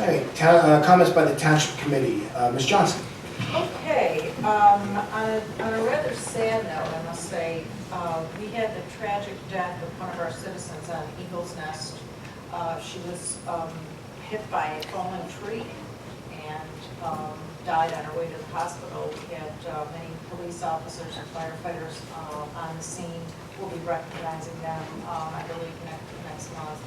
Okay, comments by the Township Committee. Ms. Johnson. Okay, on a rather sad note, I must say, we had the tragic death of one of our citizens on Eagle's Nest. She was hit by a fallen tree and died on her way to the hospital. We had many police officers and firefighters on the scene. We'll be recognizing them, I believe, next month.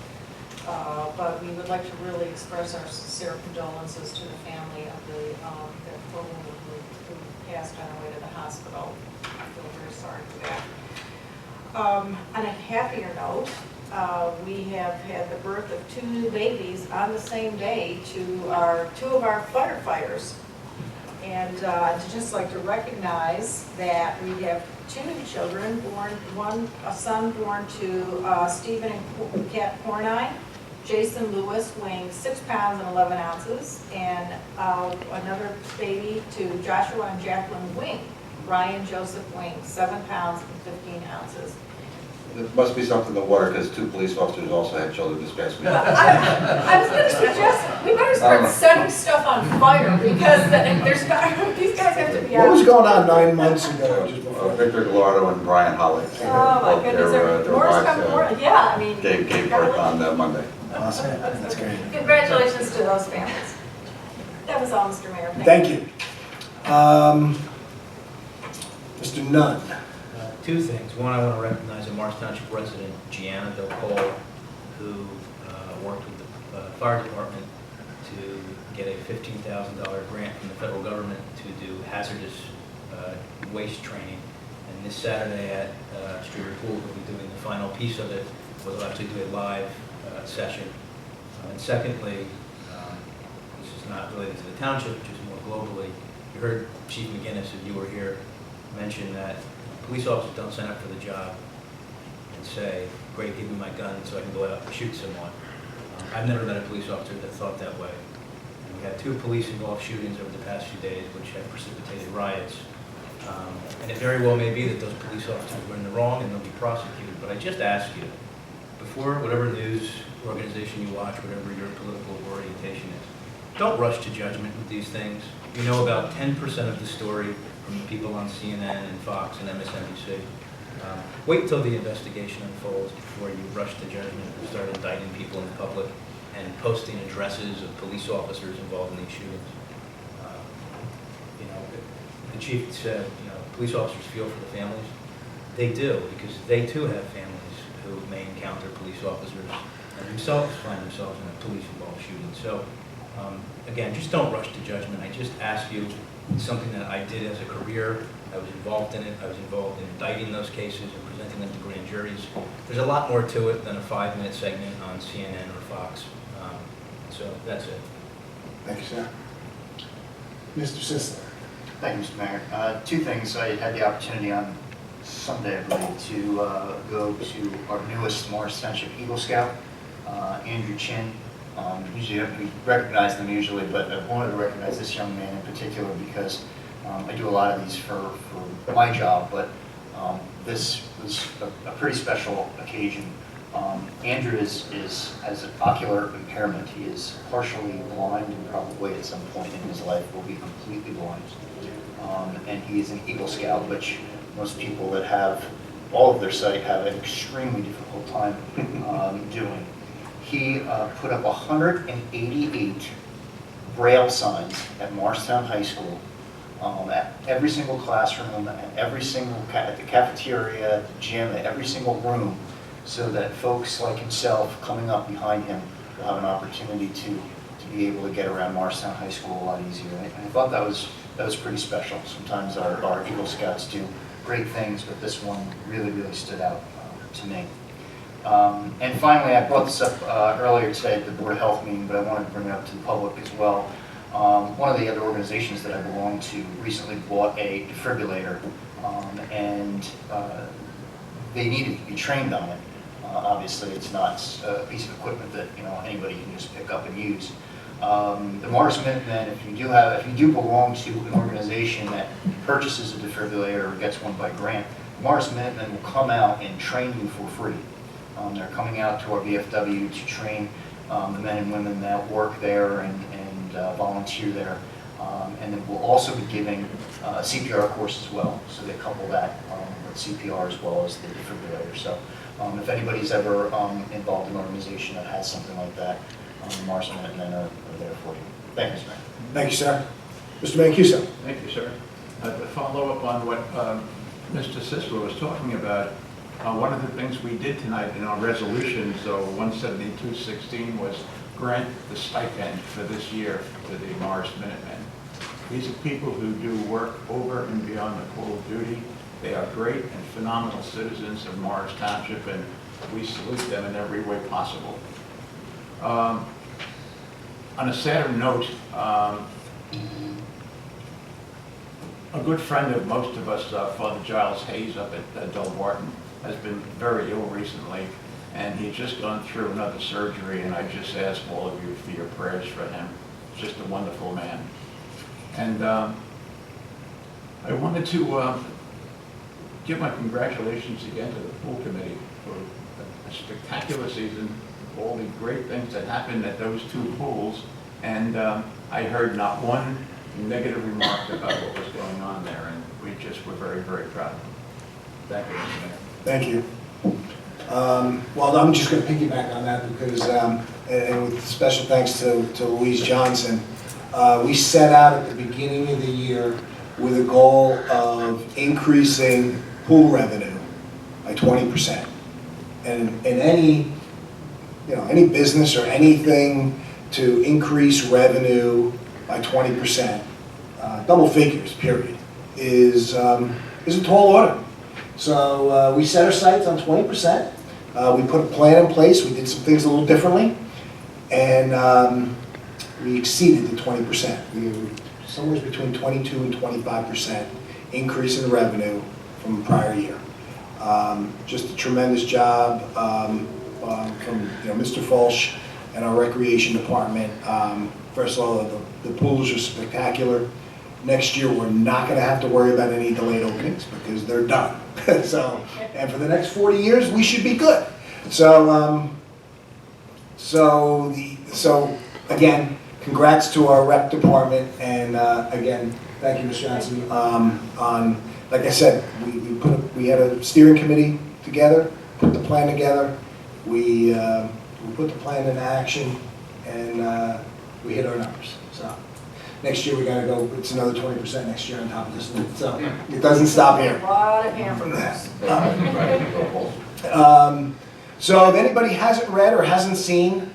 But we would like to really express our sincere condolences to the family of the woman who passed on her way to the hospital. I feel very sorry for that. On a happier note, we have had the birth of 2 new babies on the same day to two of our firefighters. And I'd just like to recognize that we have 2 new children born, a son born to Stephen and Kat Pornine, Jason Lewis, weighing 6 pounds and 11 ounces, and another baby to Joshua and Jacqueline Wing, Ryan Joseph Wing, 7 pounds and 15 ounces. There must be something in the water because 2 police officers also had children this past week. I was going to suggest we better start setting stuff on fire because there's not, these guys have to be out. What was going on 9 months ago? Just before? Victor Gallardo and Brian Holly. Oh my goodness, Their more wives, stuff, more, yeah, I mean. gave birth on Monday. Awesome. That's great. Congratulations to those families. That was all, Mr. Mayor. Thank you. Mr. Nunn. 2 things. One, I want to recognize a Morris Township resident, Gianna Del Cole, who worked with the fire department to get a $15,000 grant from the federal government to do hazardous waste training. And this Saturday at Streeter Pool, we'll be doing the final piece of it. We'll actually do a live session. And secondly, this is not related to the township, just more globally. You heard Chief McGinnis, if you were here, mention that police officers don't sign up for the job and say, great, give me my gun so I can go out and shoot someone. I've never met a police officer that thought that way. And we had 2 police-involved shootings over the past few days, which have precipitated riots. And it very well may be that those police officers were in the wrong and they'll be prosecuted. But I just ask you, before whatever news organization you watch, whatever your political orientation is, don't rush to judgment with these things. You know about 10% of the story from the people on CNN and Fox and MSNBC. Wait till the investigation unfolds before you rush to judgment and start indicting people in public and posting addresses of police officers involved in these shootings. The chief said, police officers feel for the families. They do, because they too have families who may encounter police officers and themselves find themselves in a police-involved shooting. So, again, just don't rush to judgment. I just ask you, it's something that I did as a career. I was involved in it. I was involved in indicting those cases and presenting them to grand juries. There's a lot more to it than a 5-minute segment on CNN or Fox. So that's it. Thank you, sir. Mr. Sisler. Thank you, Mr. Mayor. 2 things. I had the opportunity on Sunday, I believe, to go to our newest Morris Township Eagle Scout, Andrew Chin. Usually we recognize them usually, but I wanted to recognize this young man in particular because I do a lot of these for my job, but this was a pretty special occasion. Andrew has an ocular impairment. He is partially blind and probably at some point in his life will be completely blind. And he is an Eagle Scout, which most people that have all of their sight have an extremely difficult time doing. He put up 188 Braille signs at Morristown High School, at every single classroom, at every single at the cafeteria, at the gym, at every single room, so that folks like himself coming up behind him will have an opportunity to be able to get around Morristown High School a lot easier. And I thought that was pretty special. Sometimes our Eagle Scouts do great things, but this one really, really stood out to me. And finally, I brought this up earlier today at the Board of Health meeting, but I wanted to bring it up to the public as well. One of the other organizations that I belong to recently bought a defibrillator, and they needed to be trained on it. Obviously, it's not a piece of equipment that anybody can just pick up and use. The Morris Minutemen, if you do belong to an organization that purchases a defibrillator or gets one by grant, the Morris Minutemen will come out and train you for free. They're coming out to our VFW to train the men and women that work there and volunteer there. And then we'll also be giving a CPR course as well, so they couple that with CPR as well as the defibrillator. So if anybody's ever involved in an organization that has something like that, Mars Minutemen are there for you. Thank you, Mr. Mayor. Thank you, sir. Mr. Mancuso. Thank you, sir. To follow up on what Mr. Sisler was talking about, one of the things we did tonight in our resolutions, 17216, was grant the stipend for this year to the Morris Minutemen. These are people who do work over and beyond the call of duty. They are great and phenomenal citizens of Morris Township, and we salute them in every way possible. On a sadder note, a good friend of most of us, Father Giles Hayes up at Delbarton, has been very ill recently, and he's just gone through another surgery, and I just ask all of you for your prayers for him. He's just a wonderful man. And I wanted to give my congratulations again to the pool committee for a spectacular season, all the great things that happened at those two pools, and I heard not one negative remark about what was going on there, and we just were very, very proud. Thank you, Mr. Mayor. Thank you. Well, I'm just going to piggyback on that because, and with special thanks to Louise Johnson, we set out at the beginning of the year with a goal of increasing pool revenue by 20%. And in any business or anything to increase revenue by 20%, double figures, period, is a tall order. So we set our sights on 20%. We put a plan in place. We did some things a little differently, and we exceeded the 20%. We were somewhere between 22 and 25% increase in revenue from the prior year. Just a tremendous job from Mr. Fulch and our recreation department. First of all, the pools are spectacular. Next year, we're not going to have to worry about any delayed openings because they're done. So, and for the next 40 years, we should be good. So, so again, congrats to our rec department, and again, thank you, Ms. Johnson. On, like I said, we had a steering committee together, put the plan together. We put the plan into action, and we hit our numbers. So. Next year we got to go, it's another 20% next year on top of this. So it doesn't stop here. A lot of hamburgers. So if anybody hasn't read or hasn't seen,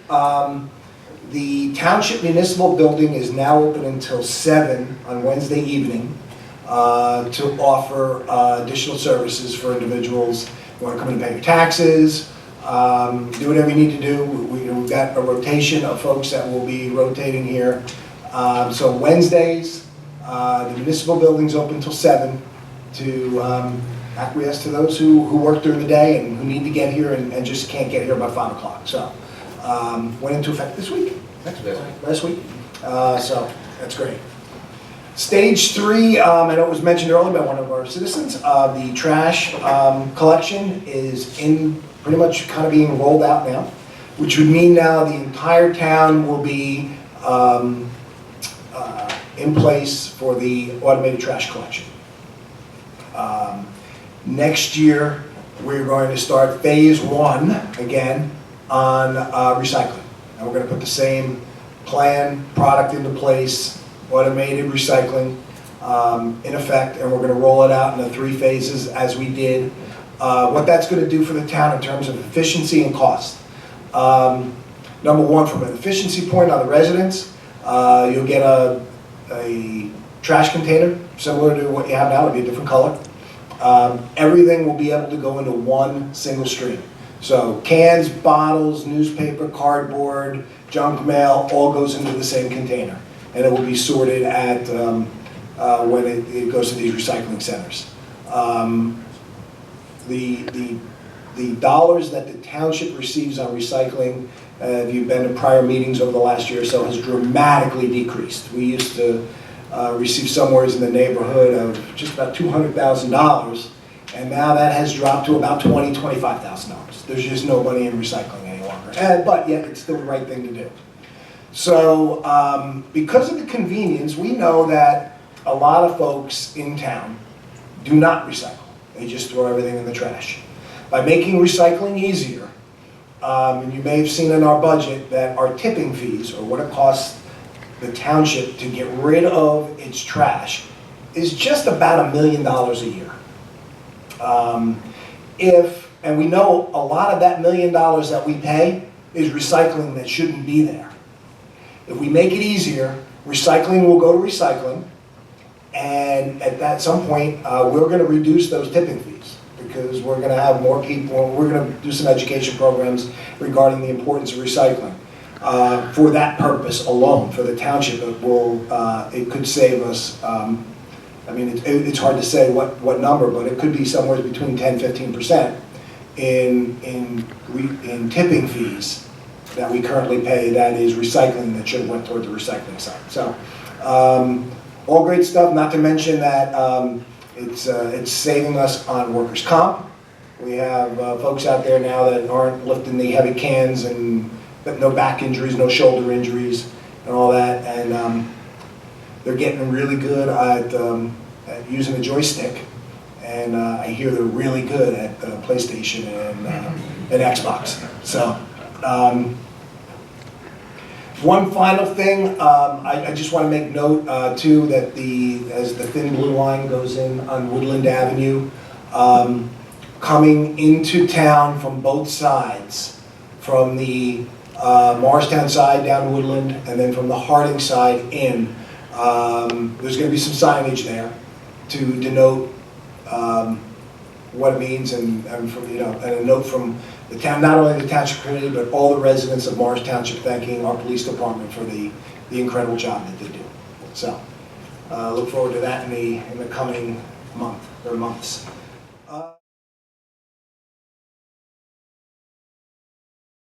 the Township Municipal Building is now open until 7 on Wednesday evening to offer additional services for individuals who want to come in and pay your taxes, do whatever you need to do. We've got a rotation of folks that will be rotating here. So Wednesdays, the municipal building's open until 7 to acquiesce to those who work during the day and who need to get here and just can't get here by 5 o'clock. So went into effect this week, last week. So that's great. Stage 3, I know it was mentioned earlier by one of our citizens, the trash collection is pretty much kind of being rolled out now, which would mean now the entire town will be in place for the automated trash collection. Next year, we're going to start phase 1 again on recycling. And we're going to put the same plan, product into place, automated recycling in effect, and we're going to roll it out in the 3 phases as we did. What that's going to do for the town in terms of efficiency and cost. Number 1, from an efficiency point on the residents, you'll get a trash container similar to what you have now. It'll be a different color. Everything will be able to go into one single stream. So cans, bottles, newspaper, cardboard, junk mail, all goes into the same container. And it will be sorted at when it goes to these recycling centers. The dollars that the township receives on recycling, if you've been to prior meetings over the last year or so, has dramatically decreased. We used to receive somewhere in the neighborhood of just about $200,000, and now that has dropped to about $20,000, $25,000. There's just no money in recycling anymore. longer, but yet it's still the right thing to do. So because of the convenience, we know that a lot of folks in town do not recycle. They just throw everything in the trash. By making recycling easier, and you may have seen in our budget that our tipping fees, or what it costs the township to get rid of its trash, is just about $1 million a year. And we know a lot of that $1 million that we pay is recycling that shouldn't be there. If we make it easier, recycling will go to recycling, and at some point, we're going to reduce those tipping fees because we're going to have more people, we're going to do some education programs regarding the importance of recycling. For that purpose alone, for the township, it could save us, I mean, it's hard to say what number, but it could be somewhere between 10–15% in tipping fees that we currently pay that is recycling that should have went toward the recycling side. So, all great stuff, not to mention that it's saving us on workers' comp. We have folks out there now that aren't lifting the heavy cans and no back injuries, no shoulder injuries and all that, and they're getting really good at using a joystick, and I hear they're really good at PlayStation and Xbox. So, one final thing, I just want to make note too that as the thin blue line goes in on Woodland Avenue, coming into town from both sides, from the Morristown side down Woodland, and then from the Harding side in, there's going to be some signage there to denote what it means, and a note from the town, not only the township committee, but all the residents of Morris Township thanking our police department for the incredible job that they do. So, look forward to that in the coming months.